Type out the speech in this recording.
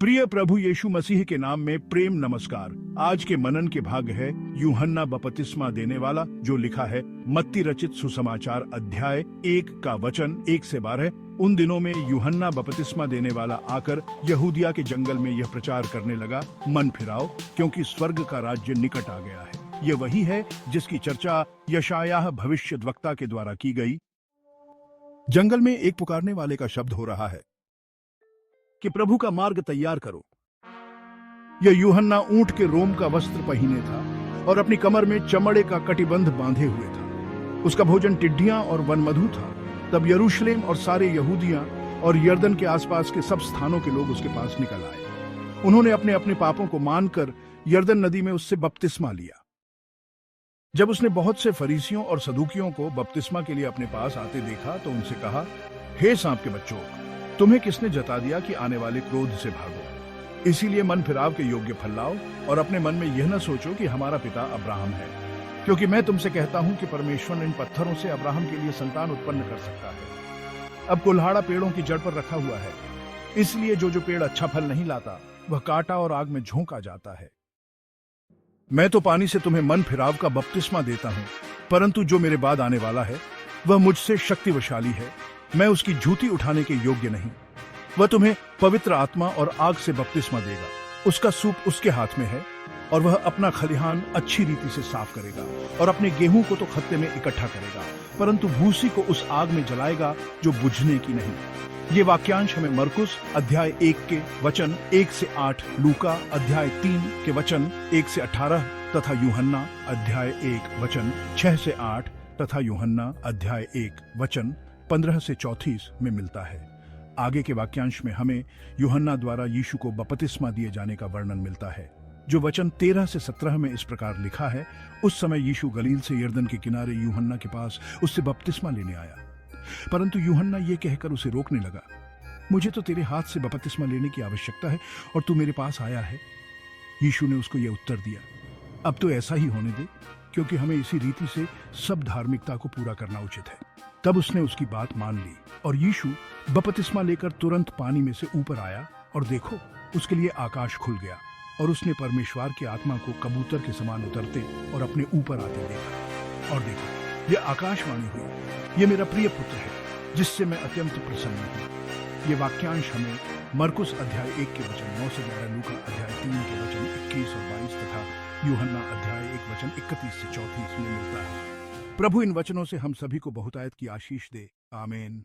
प्रिय प्रभु यीशु मसीह के नाम में प्रेम नमस्कार। आज के मनन के भाग है यूहन्ना बपतिस्मा देने वाला, जो लिखा है मत्ती रचित सुसमाचार अध्याय 1 का वचन 1 से 12। उन दिनों में यूहन्ना बपतिस्मा देने वाला आकर यहूदिया के जंगल में यह प्रचार करने लगा, मन फिराओ, क्योंकि स्वर्ग का राज्य निकट आ गया है। यह वही है जिसकी चर्चा यशायाह भविष्यद्वक्ता के द्वारा की गई। जंगल में एक पुकारने वाले का शब्द हो रहा है कि प्रभु का मार्ग तैयार करो। यह यूहन्ना ऊंट के रोम का वस्त्र पहने था और अपनी कमर में चमड़े का कटिबंध बांधे हुए था। उसका भोजन टिड्डियां और वनमधु था। तब यरूशलेम और सारे यहूदिया और यर्दन के आसपास के सब स्थानों के लोग उसके पास निकल आए। उन्होंने अपने अपने पापों को मानकर यर्दन नदी में उससे बपतिस्मा लिया। जब उसने बहुत से फरीसियों और सदूकियों को बपतिस्मा के लिए अपने पास आते देखा तो उनसे कहा, हे सांप के बच्चों, तुम्हें किसने जता दिया कि आने वाले क्रोध से भागो? इसीलिए मन फिराव के योग्य फल लाओ और अपने मन में यह न सोचो कि हमारा पिता अब्राहम है, क्योंकि मैं तुमसे कहता हूं कि परमेश्वर इन पत्थरों से अब्राहम के लिए संतान उत्पन्न कर सकता है। अब कुल्हाड़ा पेड़ों की जड़ पर रखा हुआ है, इसलिए जो पेड़ अच्छा फल नहीं लाता वह काटा और आग में झोंका जाता है। मैं तो पानी से तुम्हें मन फिराव का बपतिस्मा देता हूं, परंतु जो मेरे बाद आने वाला है वह मुझसे शक्तिशाली है। मैं उसकी जूती उठाने के योग्य नहीं। वह तुम्हें पवित्र आत्मा और आग से बपतिस्मा देगा। उसका सूप उसके हाथ में है और वह अपना खलिहान अच्छी रीति से साफ करेगा और अपने गेहूं को तो खत्ते में इकट्ठा करेगा, परंतु भूसी को उस आग में जलाएगा जो बुझने की नहीं। ये वाक्यांश हमें मरकुस अध्याय 1 के वचन 1 से 8, लूका अध्याय 3 के वचन 1 से 18 तथा यूहन्ना अध्याय 1 वचन 6 से 8 तथा यूहन्ना अध्याय 1 वचन 15 से 34 में मिलता है। आगे के वाक्यांश में हमें यूहन्ना द्वारा यीशु को बपतिस्मा दिए जाने का वर्णन मिलता है, जो वचन 13 से 17 में इस प्रकार लिखा है। उस समय यीशु गलील से यर्दन के किनारे यूहन्ना के पास उससे बपतिस्मा लेने आया, परंतु यूहन्ना ये कहकर उसे रोकने लगा, मुझे तो तेरे हाथ से बपतिस्मा लेने की आवश्यकता है और तू मेरे पास आया है। यीशु ने उसको यह उत्तर दिया, अब तो ऐसा ही होने दे, क्योंकि हमें इसी रीति से सब धार्मिकता को पूरा करना उचित है। तब उसने उसकी बात मान ली और यीशु बपतिस्मा लेकर तुरंत पानी में से ऊपर आया और देखो, उसके लिए आकाश खुल गया और उसने परमेश्वर की आत्मा को कबूतर के समान उतरते और अपने ऊपर आते देखा। और देखो, यह आकाशवाणी हुई, यह मेरा प्रिय पुत्र है, जिससे मैं अत्यंत प्रसन्न हूँ। ये वाक्यांश हमें मरकुस अध्याय 1 के वचन 9 से 11, लूका अध्याय 3 के वचन 21 और 22 तथा यूहन्ना अध्याय 1 वचन 31 से 34 में मिलता है। प्रभु इन वचनों से हम सभी को बहुतायत की आशीष दे। आमीन।